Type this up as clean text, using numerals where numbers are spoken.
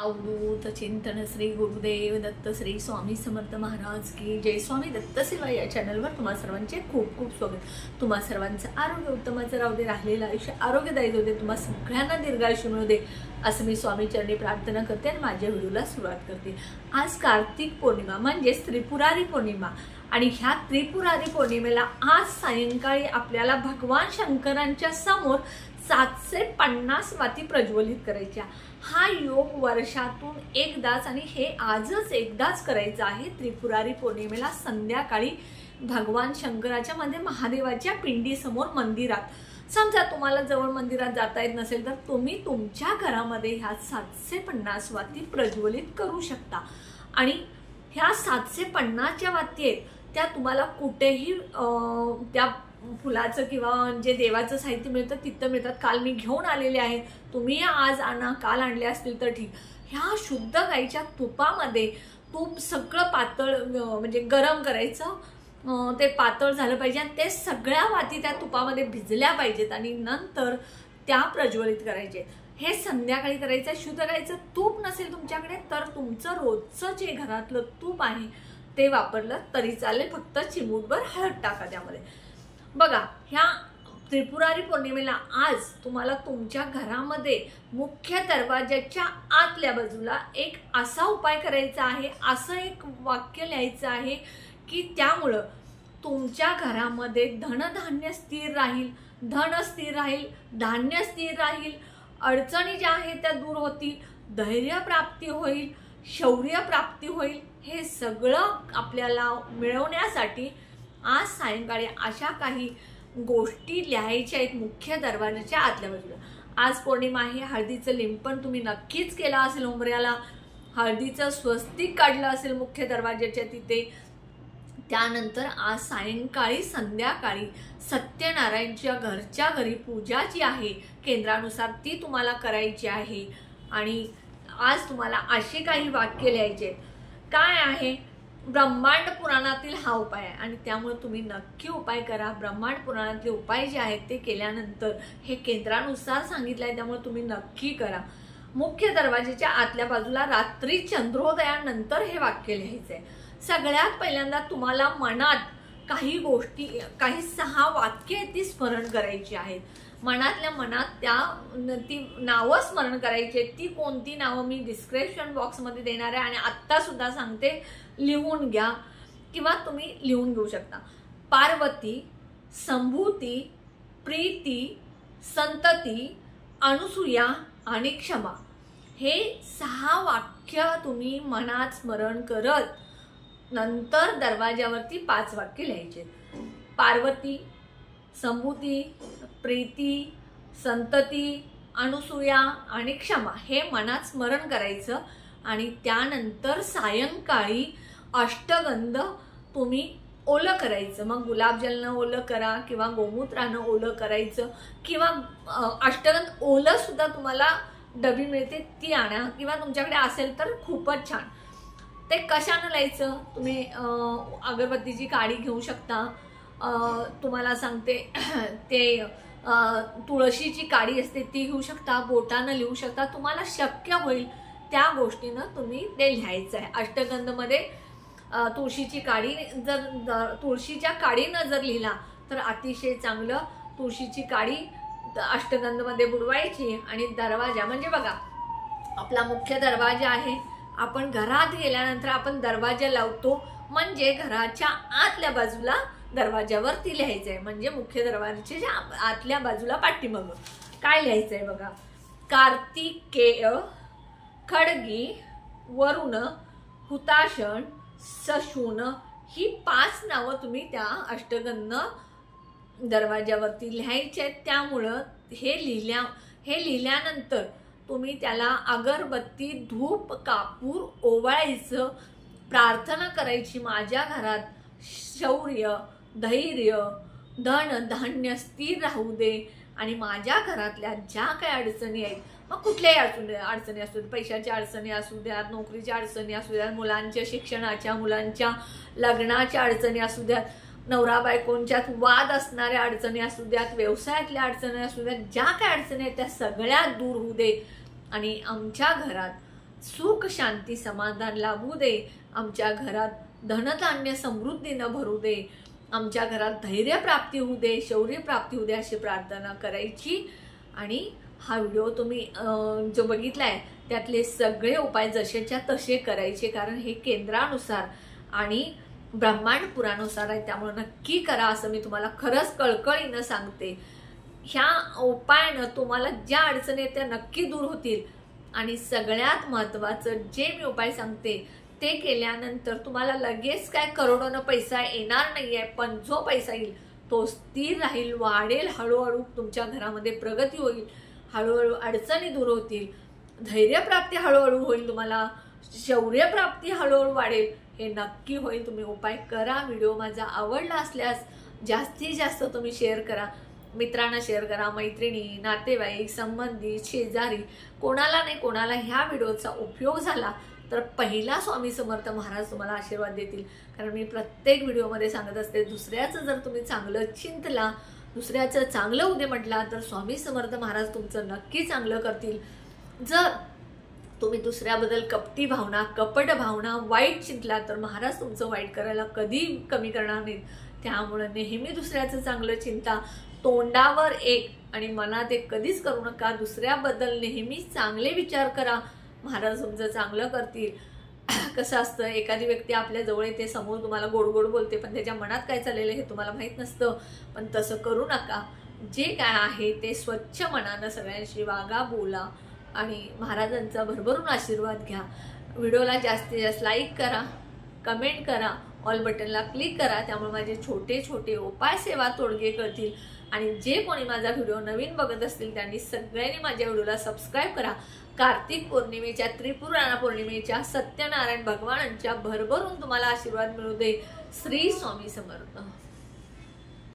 अवधूत चिंतन श्री गुरुदेव दत्त श्री स्वामी समर्थ महाराज की जय। स्वामी दत्त सेवा या चॅनलवर तुम्हा सर्वांचे खूप खूप स्वागत। तुम्हा सर्वांचं आरोग्य उत्तमाचं राहू दे, राहिलेलं आयुष्य आरोग्यदायी होऊ दे, तुम्हा सगळ्यांना दीर्घायुष्य मिळू दे असं मी स्वामी चरणी प्रार्थना करते आणि माझ्या व्हिडिओला सुरुवात करते। आज कार्तिक पौर्णिमा म्हणजे त्रिपुरारी पौर्णिमा आणि ह्या त्रिपुरारी पौर्णिमेला आज सायंकाळी आपल्याला भगवान शंकरांच्या समोर 750 वाती प्रज्वलित करायच्या। हा योग वर्षातून एकदाच आणि हे आजच एकदाच करायचं आहे। त्रिपुरारी पौर्णिमेला संध्याकाळी भगवान शंकराच्या मध्ये महादेवाच्या पिंडी समोर मंदिरात, समजा तुम्हाला जवळ मंदिरात जाता येत नसेल तर तुम्ही तुमच्या घरामध्ये ह्या 750 वाती प्रज्वलित करू शकता। आणि ह्या 750च्या वाती आहेत त्या तुम्हाला कुठेही त्या फुलाचं किंवा जे देवाचं साहित्य मिळतं तिथं मिळतात। काल मी घेऊन आलेले आहे, तुम्ही आज आणा, काल आणले असतील तर ठीक। ह्या शुद्ध गाईच्या तुपामध्ये तूप सगळं पातळ म्हणजे गरम करायचं, ते पातळ झालं पाहिजे आणि ते सगळ्या वाती त्या तुपामध्ये भिजल्या पाहिजेत आणि नंतर त्या प्रज्वलित करायचे। हे संध्याकाळी करायचं। शुद्ध गाईचं तूप नसेल तुमच्याकडे तर तुमचं रोजचं जे घरातलं तूप आहे ते वापरलं तरी चालेल, फक्त चिमूटभर हळद टाका त्यामध्ये। बघा, ह्या त्रिपुरारी पौर्णिमेला आज तुम्हाला तुमच्या घरामध्ये मुख्य दरवाजाच्या आतल्या बाजूला एक असा उपाय करायचा आहे, असं एक वाक्य लिहायचं आहे की त्यामुळं तुमच्या घरामध्ये धनधान्य स्थिर राहील, धन स्थिर राहील, धान्य स्थिर राहील, अडचणी ज्या आहेत त्या दूर होतील, धैर्य प्राप्ती होईल, शौर्य प्राप्ती होईल। हे सगळं आपल्याला मिळवण्यासाठी आज सायंकाळी अशा काही गोष्टी लिहायच्या आहेत मुख्य दरवाजाच्या आतल्या बाजूला। आज पौर्णिमा आहे, हळदीचं लिंपण तुम्ही नक्कीच केलं असेल उंबऱ्याला, हळदीचं स्वस्तिक काढलं असेल मुख्य दरवाजाच्या तिथे। त्यानंतर आज सायंकाळी संध्याकाळी सत्यनारायणच्या घरच्या घरी पूजा जी आहे केंद्रानुसार ती तुम्हाला करायची आहे। आणि आज तुम्हाला असे काही वाक्य लिहायचे आहेत, काय आहे, ब्रह्मांड पुराणातील हा उपाय आहे आणि त्यामुळे तुम्ही नक्की उपाय करा। ब्रह्मांड पुराणातले उपाय जे आहेत ते केल्यानंतर हे केंद्रानुसार सांगितलं आहे त्यामुळे तुम्ही नक्की करा। मुख्य दरवाजाच्या आतल्या बाजूला रात्री चंद्रोदयानंतर हे वाक्य लिहायचं आहे। सगळ्यात पहिल्यांदा तुम्हाला मनात काही गोष्टी, काही 6 वाक्य ती स्मरण करायची आहेत। मनातल्या मनात ती नावं स्मरण करायची। ती कोणती नावं मी डिस्क्रिप्शन बॉक्समध्ये देणार आहे आणि आत्ता सुद्धा सांगते, लिहून घ्या किंवा तुम्ही लिहून घेऊ शकता। पार्वती, संभूती, प्रीती, संतती, अनुसूया आणि क्षमा हे 6 वाक्य तुम्ही मनात स्मरण करत नंतर दरवाजावरती 5 वाक्य लिहायचे। पार्वती, संभूती, प्रीती, संतती, अनुसूया आणि क्षमा हे मनात स्मरण करायचं आणि त्यानंतर सायंकाळी अष्टगंध तुम्ही ओलं करायचं। मग गुलाबजलनं ओलं करा किंवा गोमूत्रानं ओलं करायचं किंवा अष्टगंध ओलं सुद्धा तुम्हाला डबी मिळते ती आणा किंवा तुमच्याकडे असेल तर खूपच छान। ते कशानं लायचं, तुम्ही अगरबत्तीची काडी घेऊ शकता, तुम्हाला सांगते ते तुळशीची काडी असते ती घेऊ शकता, बोटानं लिहू शकता, तुम्हाला शक्य होईल त्या गोष्टीनं तुम्ही ते लिहायचं आहे। अष्टगंधमध्ये तुळशीची काडी, जर तुळशीच्या काडीनं जर लिहिला तर अतिशय चांगलं। तुळशीची काडी अष्टगंधमध्ये बुडवायची आणि दरवाजा म्हणजे बघा आपला मुख्य दरवाजा आहे, आपण घरात गेल्यानंतर आपण दरवाजा लावतो म्हणजे घराच्या आतल्या बाजूला दरवाजावरती लिहायचं आहे, म्हणजे मुख्य दरवाजाच्या आतल्या बाजूला पाठीमागं काय लिहायचं आहे बघा, कार्तिकेय, खडगी, वरुण, हुताशण, सशून ही 5 नावं तुम्ही त्या अष्टगंध दरवाजावरती लिहायचे आहेत। त्यामुळं हे लिहिल्यानंतर तुम्ही त्याला अगरबत्ती, धूप, कापूर ओवाळायचं, प्रार्थना करायची, माझ्या घरात शौर्य, धैर्य, धन धान्य स्थिर राहू दे आणि माझ्या घरातल्या ज्या काही अडचणी आहेत, मग कुठल्याही अडचणी असू द्यात, पैशाच्या अडचणी असू द्यात, नोकरीच्या अडचणी असू द्यात, मुलांच्या शिक्षणाच्या, मुलांच्या लग्नाच्या अडचणी असू द्यात, नवरा बायकोंच्यात वाद असणाऱ्या अडचणी असू द्यात, व्यवसायातल्या अडचणी असू द्यात, ज्या काही अडचणी आहेत त्या सगळ्या दूर होऊ दे आणि आमच्या घरात सुख शांती समाधान लाभू दे, आमच्या घरात धनधान्य समृद्धीनं भरू दे, आमच्या घरात धैर्य प्राप्ती होऊ दे, शौर्य प्राप्ती होऊ दे अशी प्रार्थना करायची। आणि हा व्हिडिओ तुम्ही जो बघितलाय त्यातले सगळे उपाय जसेच्या तसे करायचे, कारण हे केंद्रानुसार आणि ब्रह्मांड पुरानुसार आहे, त्यामुळे नक्की करा असं मी तुम्हाला खरंच कळकळीनं सांगते। ह्या उपायानं तुम्हाला ज्या अडचणी आहेत त्या नक्की दूर होतील। आणि सगळ्यात महत्त्वाचं जे मी उपाय सांगते ते केल्यानंतर तुम्हाला लगेच काय करोडोनं पैसा येणार नाहीये, पण जो पैसा येईल तो स्थिर राहील, वाढेल, हळूहळू तुमच्या घरामध्ये प्रगती होईल, हळूहळू अडचणी दूर होतील, धैर्यप्राप्ती हळूहळू होईल, तुम्हाला शौर्यप्राप्ती हळूहळू वाढेल, हे नक्की होईल। तुम्ही उपाय करा। व्हिडिओ माझा आवडला असल्यास जास्तीत जास्त तुम्ही शेअर करा, मित्रांना शेअर करा, मैत्रिणी, नातेवाईक, संबंधी, शेजारी, कोणाला नाही कोणाला ह्या व्हिडिओचा उपयोग झाला तर पहिला स्वामी समर्थ महाराज तुम्हाला आशीर्वाद देतील। कारण मी प्रत्येक व्हिडिओमध्ये सांगत असते, दुसऱ्याचं जर तुम्ही चांगलं चिंतला, दुसऱ्याचं चांगलं उद्या म्हटला तर स्वामी समर्थ महाराज तुमचं नक्की चांगलं करतील। जर तुम्ही दुसऱ्याबद्दल कपटी भावना, कपट भावना, वाईट चिंतला तर महाराज तुमचं वाईट करायला कधी कमी करणार नाहीत। त्यामुळे नेहमी दुसऱ्याचं चांगलं चिंता, तोंडावर एक आणि मनात एक कधीच करू नका। दुसऱ्याबद्दल नेहमी चांगले विचार करा, महाराज तुमचं चांगलं करतील। कसं असतं, एखादी व्यक्ती आपल्या जवळ येते, समोर तुम्हाला गोड गोड बोलते, पण त्याच्या मनात काय चाललेलं हे तुम्हाला माहीत नसतं। पण तसं करू नका, जे काय आहे ते स्वच्छ मनानं सगळ्यांशी वागा, बोला आणि महाराजांचा भरभरून आशीर्वाद घ्या। व्हिडिओला जास्तीत जास्त लाईक करा, कमेंट करा, ऑल बटनला क्लिक करा, त्यामुळे माझे छोटे छोटे उपाय सेवा तोडगे कळतील। आणि जे कोणी माझा व्हिडिओ नवीन बघत असतील त्यांनी सगळ्यांनी माझ्या व्हिडिओला सबस्क्राईब करा। कार्तिक पौर्णिमेच्या, त्रिपुराणा पौर्णिमेच्या, सत्यनारायण भगवानांच्या भरभरून तुम्हाला आशीर्वाद मिळू दे। श्री स्वामी समर्थ।